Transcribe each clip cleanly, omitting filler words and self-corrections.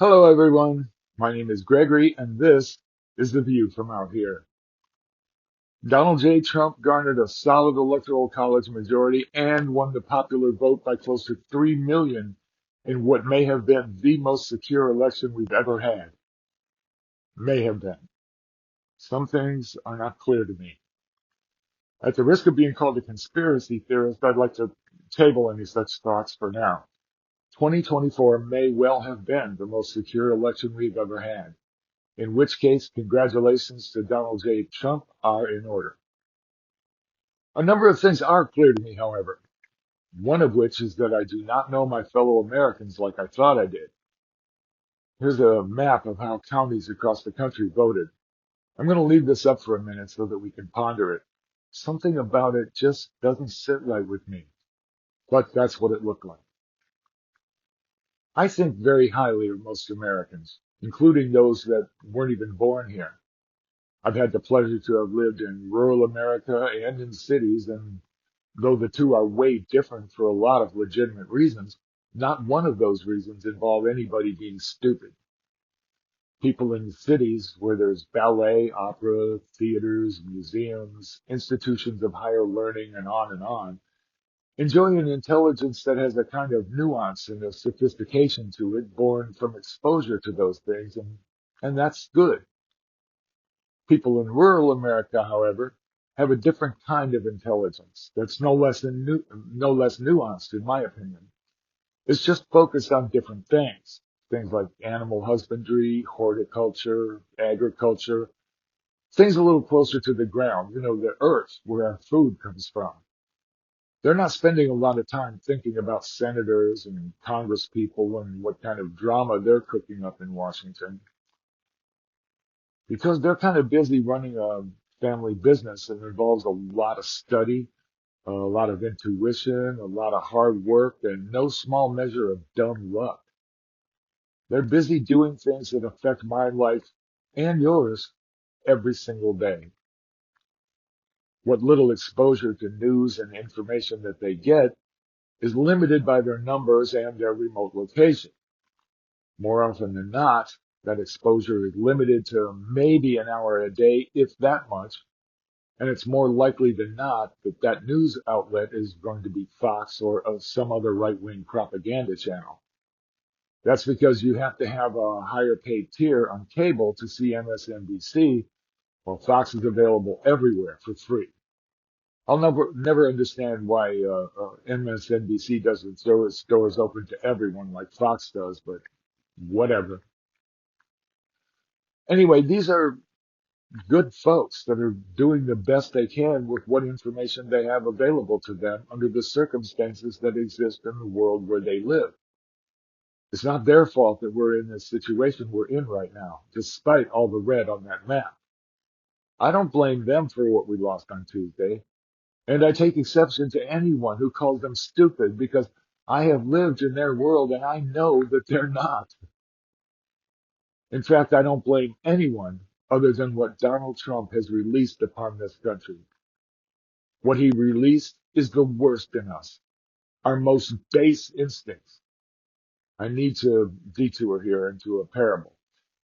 Hello, everyone. My name is Gregory, and this is The View from Out Here. Donald J. Trump garnered a solid electoral college majority and won the popular vote by close to 3 million in what may have been the most secure election we've ever had. May have been. Some things are not clear to me. At the risk of being called a conspiracy theorist, I'd like to table any such thoughts for now. 2024 may well have been the most secure election we've ever had. In which case, congratulations to Donald J. Trump are in order. A number of things are clear to me, however, one of which is that I do not know my fellow Americans like I thought I did. Here's a map of how counties across the country voted. I'm going to leave this up for a minute so that we can ponder it. Something about it just doesn't sit right with me, but that's what it looked like. I think very highly of most Americans, including those that weren't even born here. I've had the pleasure to have lived in rural America and in cities, and though the two are way different for a lot of legitimate reasons, not one of those reasons involve anybody being stupid. People in cities where there's ballet, opera, theaters, museums, institutions of higher learning, and on, enjoy an intelligence that has a kind of nuance and a sophistication to it born from exposure to those things, and that's good. People in rural America, however, have a different kind of intelligence that's no less nuanced, in my opinion. It's just focused on different things. Things like animal husbandry, horticulture, agriculture, things a little closer to the ground, the earth where our food comes from. They're not spending a lot of time thinking about senators and congresspeople and what kind of drama they're cooking up in Washington because they're kind of busy running a family business that involves a lot of study, a lot of intuition, a lot of hard work, and no small measure of dumb luck. They're busy doing things that affect my life and yours every single day. What little exposure to news and information that they get is limited by their numbers and their remote location. More often than not, that exposure is limited to maybe an hour a day, if that much, and it's more likely than not that that news outlet is going to be Fox or some other right-wing propaganda channel. That's because you have to have a higher paid tier on cable to see MSNBC, while Fox is available everywhere for free. I'll never understand why MSNBC doesn't throw its doors open to everyone like Fox does, but whatever. Anyway, these are good folks that are doing the best they can with what information they have available to them under the circumstances that exist in the world where they live. It's not their fault that we're in this situation we're in right now, despite all the red on that map. I don't blame them for what we lost on Tuesday, and I take exception to anyone who calls them stupid because I have lived in their world and I know that they're not. In fact, I don't blame anyone other than what Donald Trump has released upon this country. What he released is the worst in us, our most base instincts. I need to detour here into a parable.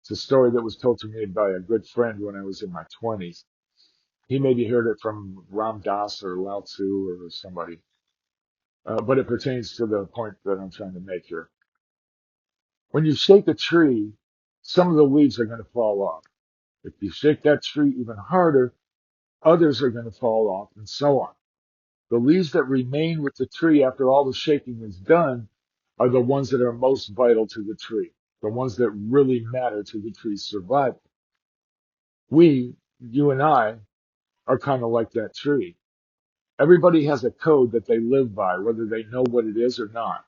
It's a story that was told to me by a good friend when I was in my 20s. He maybe heard it from Ram Dass or Lao Tzu or somebody, but it pertains to the point that I'm trying to make here. When you shake a tree, some of the leaves are going to fall off. If you shake that tree even harder, others are going to fall off, and so on. The leaves that remain with the tree after all the shaking is done are the ones that are most vital to the tree, the ones that really matter to the tree's survival. You and I, are kind of like that tree. Everybody has a code that they live by, whether they know what it is or not.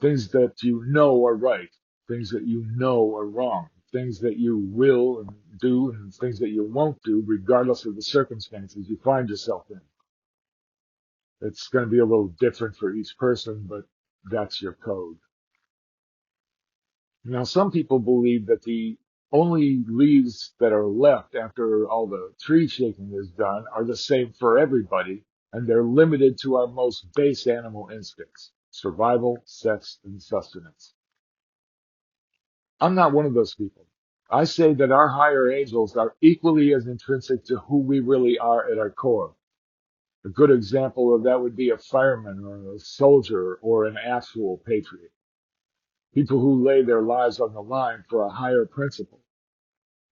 Things that you know are right, things that you know are wrong, things that you will do and things that you won't do, regardless of the circumstances you find yourself in. It's going to be a little different for each person, but that's your code. Now, some people believe that the only leaves that are left after all the tree shaking is done are the same for everybody, and they're limited to our most base animal instincts: survival, sex, and sustenance. I'm not one of those people. I say that our higher angels are equally as intrinsic to who we really are at our core. A good example of that would be a fireman or a soldier or an actual patriot. People who lay their lives on the line for a higher principle.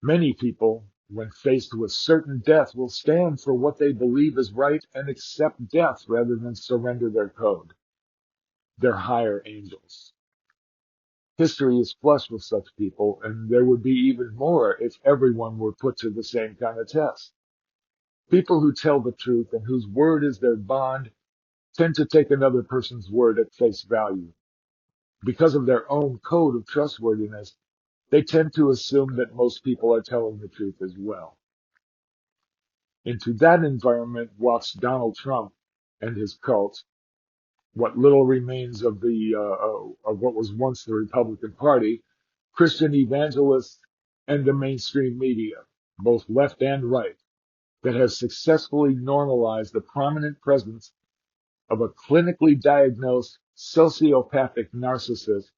Many people, when faced with certain death, will stand for what they believe is right and accept death rather than surrender their code. They're higher angels. History is flush with such people, and there would be even more if everyone were put to the same kind of test. People who tell the truth and whose word is their bond tend to take another person's word at face value. Because of their own code of trustworthiness, they tend to assume that most people are telling the truth as well. Into that environment walks Donald Trump and his cult, what little remains of of what was once the Republican Party, Christian evangelists, and the mainstream media, both left and right, that has successfully normalized the prominent presence of a clinically diagnosed sociopathic narcissist,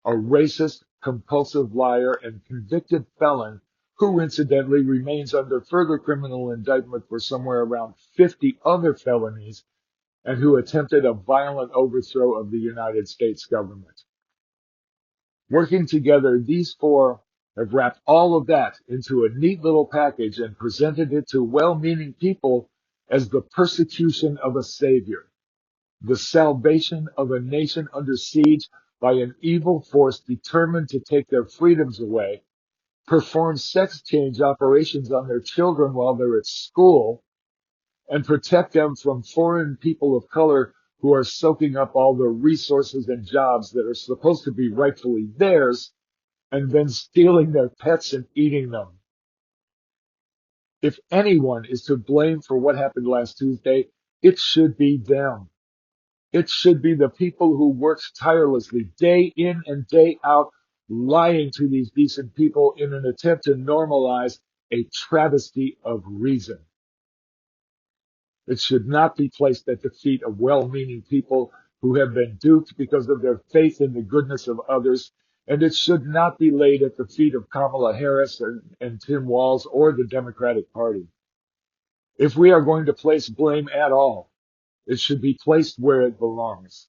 a racist, compulsive liar, and convicted felon who incidentally remains under further criminal indictment for somewhere around 50 other felonies and who attempted a violent overthrow of the United States government. Working together, these four have wrapped all of that into a neat little package and presented it to well-meaning people as the persecution of a savior, the salvation of a nation under siege by an evil force determined to take their freedoms away, perform sex change operations on their children while they're at school, and protect them from foreign people of color who are soaking up all the resources and jobs that are supposed to be rightfully theirs and then stealing their pets and eating them. If anyone is to blame for what happened last Tuesday, it should be them. It should be the people who worked tirelessly day in and day out, lying to these decent people in an attempt to normalize a travesty of reason. It should not be placed at the feet of well-meaning people who have been duped because of their faith in the goodness of others, and it should not be laid at the feet of Kamala Harris and Tim Walz or the Democratic Party. If we are going to place blame at all, it should be placed where it belongs.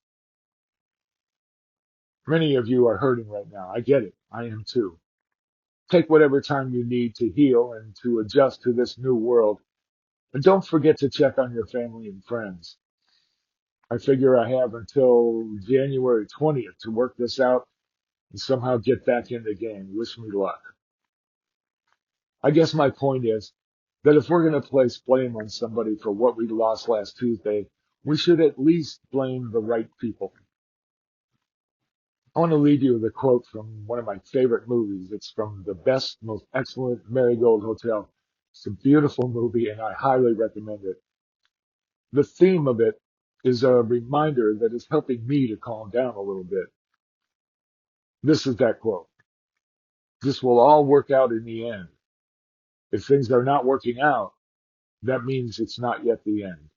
Many of you are hurting right now. I get it. I am too. Take whatever time you need to heal and to adjust to this new world. And don't forget to check on your family and friends. I figure I have until January 20th to work this out and somehow get back in the game. Wish me luck. I guess my point is that if we're going to place blame on somebody for what we lost last Tuesday, we should at least blame the right people. I want to leave you with a quote from one of my favorite movies. It's from The Best, Most Excellent Marigold Hotel. It's a beautiful movie and I highly recommend it. The theme of it is a reminder that is helping me to calm down a little bit. This is that quote. This will all work out in the end. If things are not working out, that means it's not yet the end.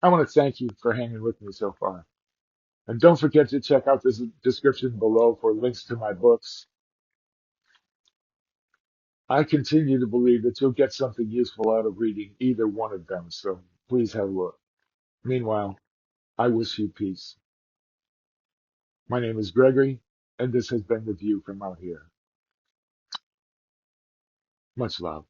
I want to thank you for hanging with me so far. And don't forget to check out the description below for links to my books. I continue to believe that you'll get something useful out of reading either one of them, so please have a look. Meanwhile, I wish you peace. My name is Gregory, and this has been The View from Out Here. Much love.